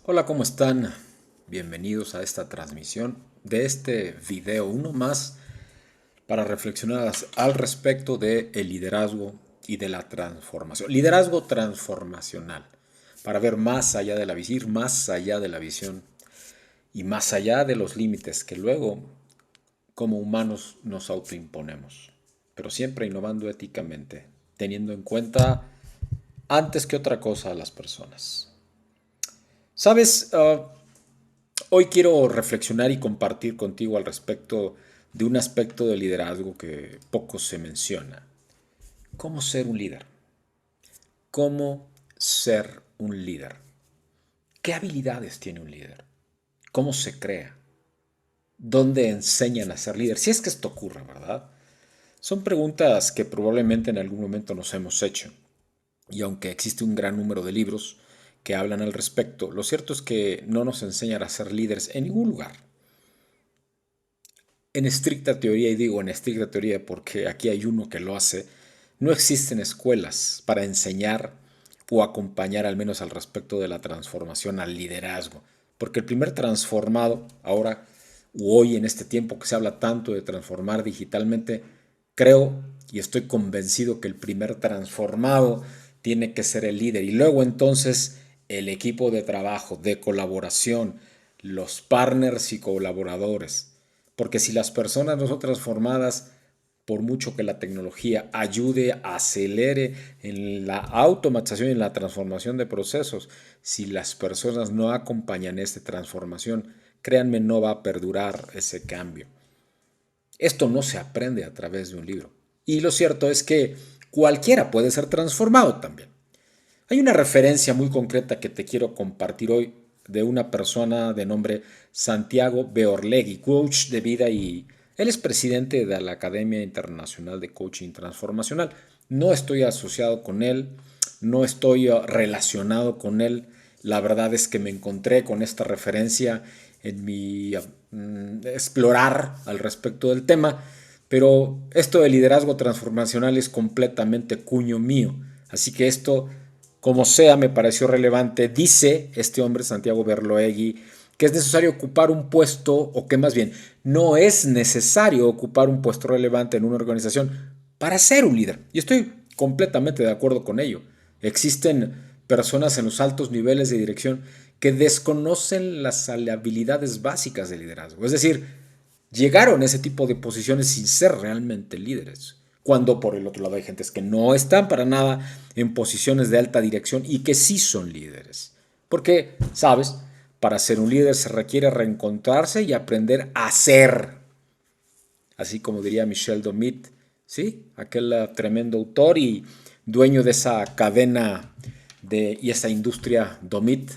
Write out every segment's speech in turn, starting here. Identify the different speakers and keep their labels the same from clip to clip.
Speaker 1: Hola, ¿cómo están? Bienvenidos a esta transmisión de este video, uno más para reflexionar al respecto de el liderazgo y de la transformación. Liderazgo transformacional, para ver más allá de la visión, ir más allá de la visión y más allá de los límites que luego como humanos nos autoimponemos, pero siempre innovando éticamente, teniendo en cuenta antes que otra cosa a las personas. ¿Sabes? Hoy quiero reflexionar y compartir contigo al respecto de un aspecto del liderazgo que poco se menciona. ¿Cómo ser un líder? ¿Cómo ser un líder? ¿Qué habilidades tiene un líder? ¿Cómo se crea? ¿Dónde enseñan a ser líder? Si es que esto ocurre, ¿verdad? Son preguntas que probablemente en algún momento nos hemos hecho. Y aunque existe un gran número de libros que hablan al respecto, lo cierto es que no nos enseñan a ser líderes en ningún lugar. En estricta teoría, y digo en estricta teoría porque aquí hay uno que lo hace, no existen escuelas para enseñar o acompañar al menos al respecto de la transformación al liderazgo. Porque el primer transformado, ahora o hoy en este tiempo que se habla tanto de transformar digitalmente, creo y estoy convencido que el primer transformado tiene que ser el líder. Y luego entonces el equipo de trabajo, de colaboración, los partners y colaboradores. Porque si las personas no son transformadas, por mucho que la tecnología ayude, acelere en la automatización y en la transformación de procesos, si las personas no acompañan esta transformación, créanme, no va a perdurar ese cambio. Esto no se aprende a través de un libro. Y lo cierto es que cualquiera puede ser transformado también. Hay una referencia muy concreta que te quiero compartir hoy de una persona de nombre Santiago Beorlegui, coach de vida, y él es presidente de la Academia Internacional de Coaching Transformacional. No estoy asociado con él, no estoy relacionado con él. La verdad es que me encontré con esta referencia en mi explorar al respecto del tema, pero esto de liderazgo transformacional es completamente cuño mío. Así que esto, como sea, me pareció relevante. Dice este hombre, Santiago Beorlegui, que es necesario ocupar un puesto, o que más bien, no es necesario ocupar un puesto relevante en una organización para ser un líder. Y estoy completamente de acuerdo con ello. Existen personas en los altos niveles de dirección que desconocen las habilidades básicas de liderazgo. Es decir, llegaron a ese tipo de posiciones sin ser realmente líderes. Cuando por el otro lado hay gentes que no están para nada en posiciones de alta dirección y que sí son líderes. Porque, ¿sabes? Para ser un líder se requiere reencontrarse y aprender a ser. Así como diría Michel Domit, ¿sí? Aquel tremendo autor y dueño de esa cadena y esa industria Domit,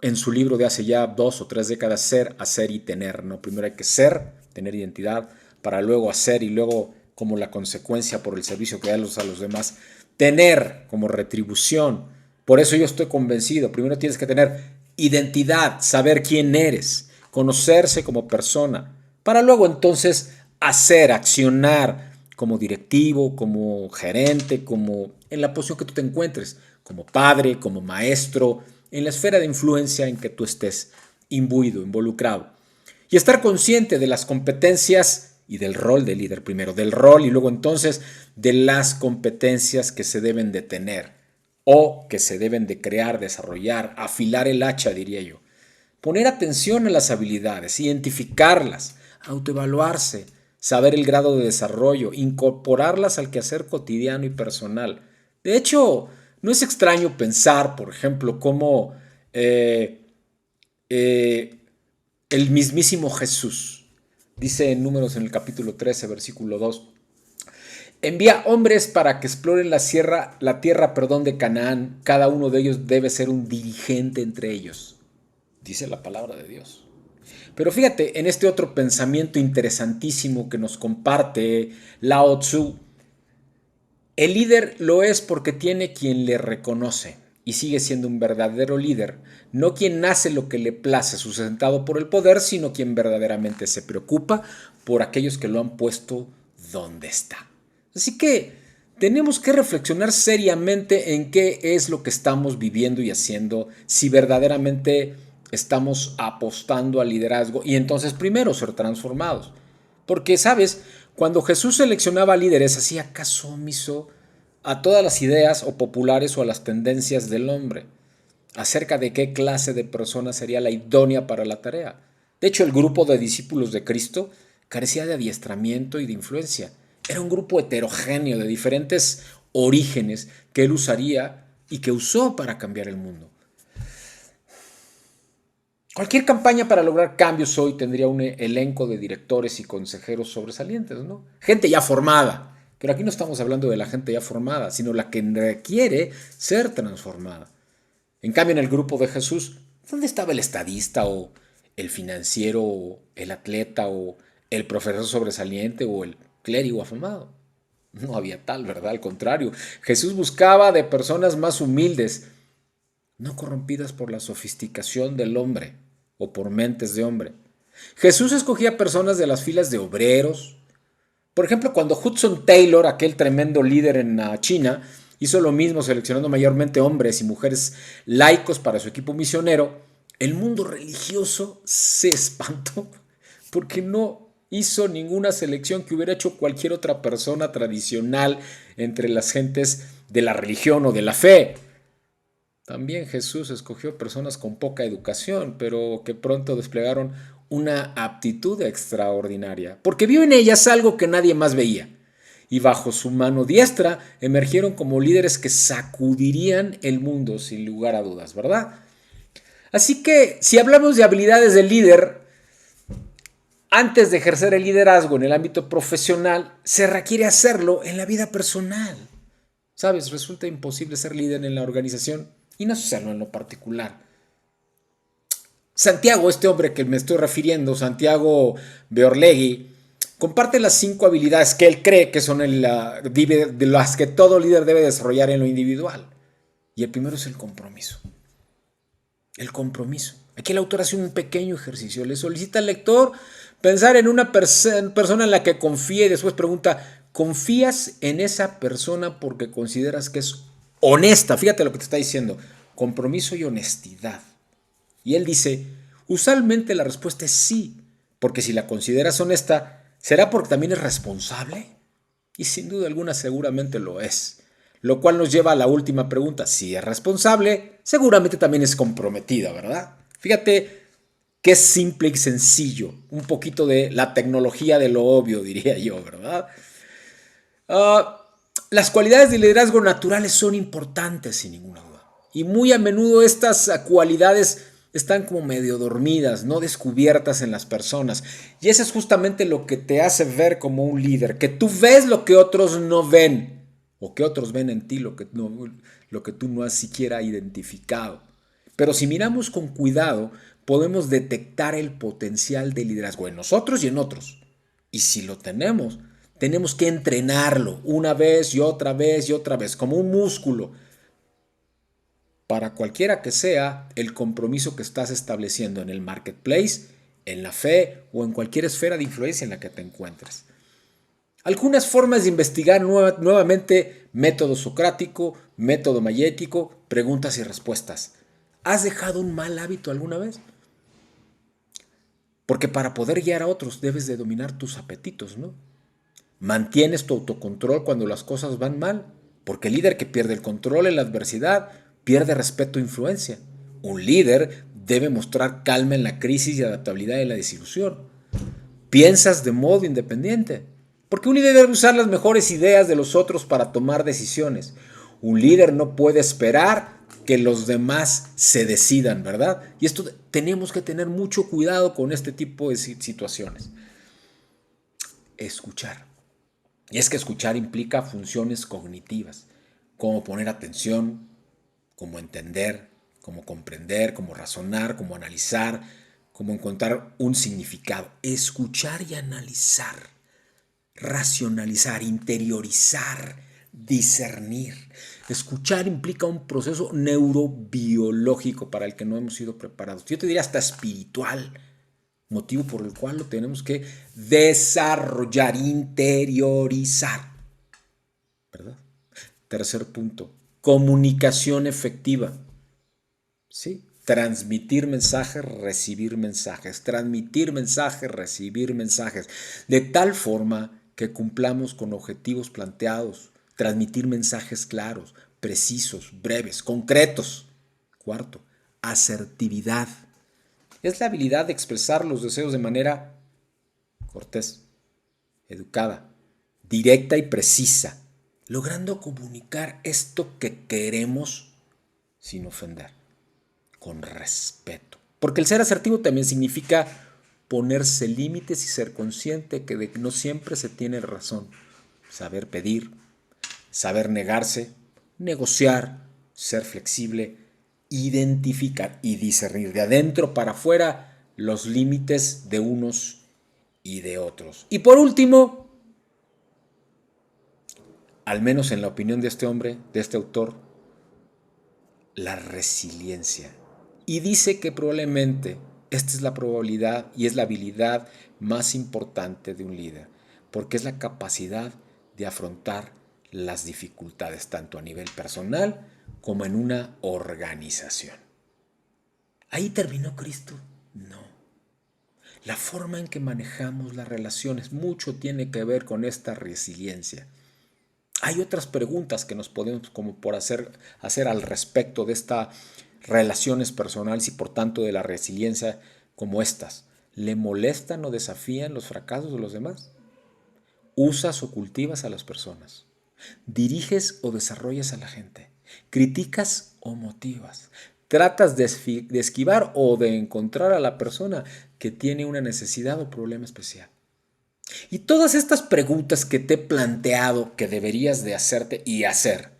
Speaker 1: en su libro de hace ya 2 o 3 décadas, Ser, Hacer y Tener. ¿No? Primero hay que ser, tener identidad, para luego hacer y luego, como la consecuencia por el servicio que das a los demás, tener como retribución. Por eso yo estoy convencido, primero tienes que tener identidad, saber quién eres, conocerse como persona, para luego entonces hacer, accionar como directivo, como gerente, como en la posición que tú te encuentres, como padre, como maestro, en la esfera de influencia en que tú estés imbuido, involucrado. Y estar consciente de las competencias y del rol de líder primero, del rol y luego entonces de las competencias que se deben de tener o que se deben de crear, desarrollar, afilar el hacha, diría yo. Poner atención a las habilidades, identificarlas, autoevaluarse, saber el grado de desarrollo, incorporarlas al quehacer cotidiano y personal. De hecho, no es extraño pensar, por ejemplo, cómo eh, el mismísimo Jesús dice en Números en el capítulo 13, versículo 2, envía hombres para que exploren la tierra de Canaán. Cada uno de ellos debe ser un dirigente entre ellos. Dice la palabra de Dios. Pero fíjate, en este otro pensamiento interesantísimo que nos comparte Lao Tzu, el líder lo es porque tiene quien le reconoce y sigue siendo un verdadero líder, no quien hace lo que le place sustentado por el poder, sino quien verdaderamente se preocupa por aquellos que lo han puesto donde está. Así que tenemos que reflexionar seriamente en qué es lo que estamos viviendo y haciendo, si verdaderamente estamos apostando al liderazgo y entonces primero ser transformados. Porque, ¿sabes? Cuando Jesús seleccionaba líderes, hacía caso omiso a todas las ideas o populares o a las tendencias del hombre acerca de qué clase de persona sería la idónea para la tarea. De hecho, el grupo de discípulos de Cristo carecía de adiestramiento y de influencia. Era un grupo heterogéneo de diferentes orígenes que él usaría y que usó para cambiar el mundo. Cualquier campaña para lograr cambios hoy tendría un elenco de directores y consejeros sobresalientes, ¿no? Gente ya formada. Pero aquí no estamos hablando de la gente ya formada, sino la que requiere ser transformada. En cambio, en el grupo de Jesús, ¿dónde estaba el estadista o el financiero o el atleta o el profesor sobresaliente o el clérigo afamado? No había tal, ¿verdad? Al contrario, Jesús buscaba de personas más humildes, no corrompidas por la sofisticación del hombre o por mentes de hombre. Jesús escogía personas de las filas de obreros. Por ejemplo, cuando Hudson Taylor, aquel tremendo líder en China, hizo lo mismo seleccionando mayormente hombres y mujeres laicos para su equipo misionero, el mundo religioso se espantó porque no hizo ninguna selección que hubiera hecho cualquier otra persona tradicional entre las gentes de la religión o de la fe. También Jesús escogió personas con poca educación, pero que pronto desplegaron una aptitud extraordinaria, porque vio en ellas algo que nadie más veía. Y bajo su mano diestra emergieron como líderes que sacudirían el mundo sin lugar a dudas, ¿verdad? Así que si hablamos de habilidades del líder, antes de ejercer el liderazgo en el ámbito profesional, se requiere hacerlo en la vida personal. ¿Sabes? Resulta imposible ser líder en la organización y no hacerlo en lo particular. Santiago, este hombre que me estoy refiriendo, Santiago Beorlegui, comparte las 5 habilidades que él cree que son de las que todo líder debe desarrollar en lo individual. Y el primero es el compromiso. El compromiso. Aquí el autor hace un pequeño ejercicio. Le solicita al lector pensar en una persona en la que confía y después pregunta, ¿confías en esa persona porque consideras que es honesta? Fíjate lo que te está diciendo. Compromiso y honestidad. Y él dice, usualmente la respuesta es sí, porque si la consideras honesta, ¿será porque también es responsable? Y sin duda alguna seguramente lo es. Lo cual nos lleva a la última pregunta. Si es responsable, seguramente también es comprometida, ¿verdad? Fíjate que es simple y sencillo. Un poquito de la tecnología de lo obvio, diría yo, ¿verdad? Uh, las cualidades de liderazgo naturales son importantes, sin ninguna duda. Y muy a menudo estas cualidades están como medio dormidas, no descubiertas en las personas. Y eso es justamente lo que te hace ver como un líder, que tú ves lo que otros no ven, o que otros ven en ti lo que tú no has siquiera identificado. Pero si miramos con cuidado, podemos detectar el potencial de liderazgo en nosotros y en otros. Y si lo tenemos, tenemos que entrenarlo una vez y otra vez y otra vez, como un músculo, para cualquiera que sea el compromiso que estás estableciendo en el marketplace, en la fe o en cualquier esfera de influencia en la que te encuentres. Algunas formas de investigar nuevamente: método socrático, método mayético, preguntas y respuestas. ¿Has dejado un mal hábito alguna vez? Porque para poder guiar a otros debes de dominar tus apetitos, ¿no? Mantienes tu autocontrol cuando las cosas van mal, porque el líder que pierde el control en la adversidad pierde respeto e influencia. Un líder debe mostrar calma en la crisis y adaptabilidad en la desilusión. Piensas de modo independiente, porque un líder debe usar las mejores ideas de los otros para tomar decisiones. Un líder no puede esperar que los demás se decidan, ¿verdad? Y esto tenemos que tener mucho cuidado con este tipo de situaciones. Escuchar. Y es que escuchar implica funciones cognitivas, como poner atención, como entender, como comprender, como razonar, como analizar, como encontrar un significado, escuchar y analizar, racionalizar, interiorizar, discernir. Escuchar implica un proceso neurobiológico para el que no hemos sido preparados. Yo te diría hasta espiritual, motivo por el cual lo tenemos que desarrollar, interiorizar, ¿verdad? Tercer punto, comunicación efectiva. ¿Sí? Transmitir mensajes, recibir mensajes, transmitir mensajes, recibir mensajes, de tal forma que cumplamos con objetivos planteados, transmitir mensajes claros, precisos, breves, concretos. Cuarto, asertividad. Es la habilidad de expresar los deseos de manera cortés, educada, directa y precisa, logrando comunicar esto que queremos sin ofender, con respeto. Porque el ser asertivo también significa ponerse límites y ser consciente que no siempre se tiene razón. Saber pedir, saber negarse, negociar, ser flexible, identificar y discernir de adentro para afuera los límites de unos y de otros. Y por último, al menos en la opinión de este hombre, de este autor, la resiliencia. Y dice que probablemente esta es la probabilidad y es la habilidad más importante de un líder, porque es la capacidad de afrontar las dificultades tanto a nivel personal como en una organización. ¿Ahí terminó Cristo? No. La forma en que manejamos las relaciones mucho tiene que ver con esta resiliencia. Hay otras preguntas que nos podemos como por hacer al respecto de estas relaciones personales y por tanto de la resiliencia como estas. ¿Le molestan o desafían los fracasos de los demás? ¿Usas o cultivas a las personas? ¿Diriges o desarrollas a la gente? ¿Criticas o motivas? ¿Tratas de esquivar o de encontrar a la persona que tiene una necesidad o problema especial? Y todas estas preguntas que te he planteado que deberías de hacerte y hacer,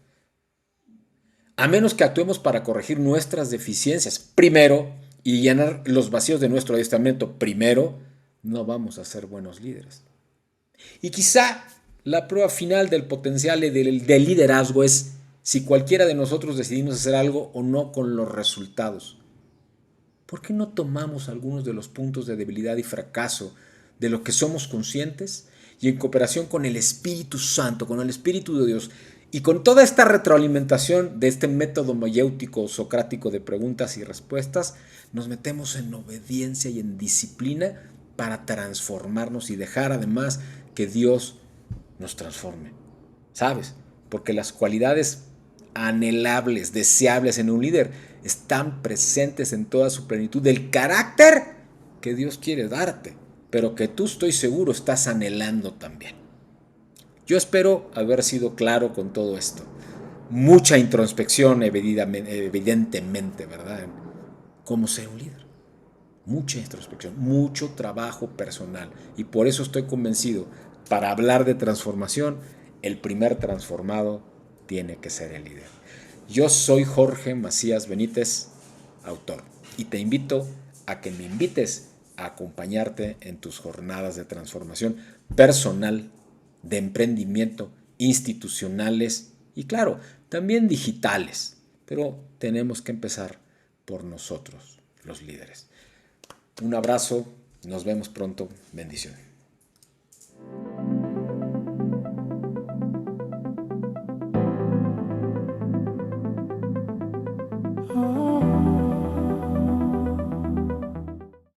Speaker 1: a menos que actuemos para corregir nuestras deficiencias primero y llenar los vacíos de nuestro adiestramiento primero, no vamos a ser buenos líderes. Y quizá la prueba final del potencial del liderazgo es si cualquiera de nosotros decidimos hacer algo o no con los resultados. ¿Por qué no tomamos algunos de los puntos de debilidad y fracaso de lo que somos conscientes y en cooperación con el Espíritu Santo, con el Espíritu de Dios y con toda esta retroalimentación de este método mayéutico socrático de preguntas y respuestas, nos metemos en obediencia y en disciplina para transformarnos y dejar además que Dios nos transforme? ¿Sabes? Porque las cualidades anhelables, deseables en un líder están presentes en toda su plenitud del carácter que Dios quiere darte, pero que tú, estoy seguro, estás anhelando también. Yo espero haber sido claro con todo esto. Mucha introspección, evidentemente, ¿verdad? En cómo ser un líder. Mucha introspección, mucho trabajo personal. Y por eso estoy convencido, para hablar de transformación, el primer transformado tiene que ser el líder. Yo soy Jorge Macías Benítez, autor, y te invito a que me invites a acompañarte en tus jornadas de transformación personal, de emprendimiento, institucionales y claro, también digitales. Pero tenemos que empezar por nosotros, los líderes. Un abrazo, nos vemos pronto, bendiciones.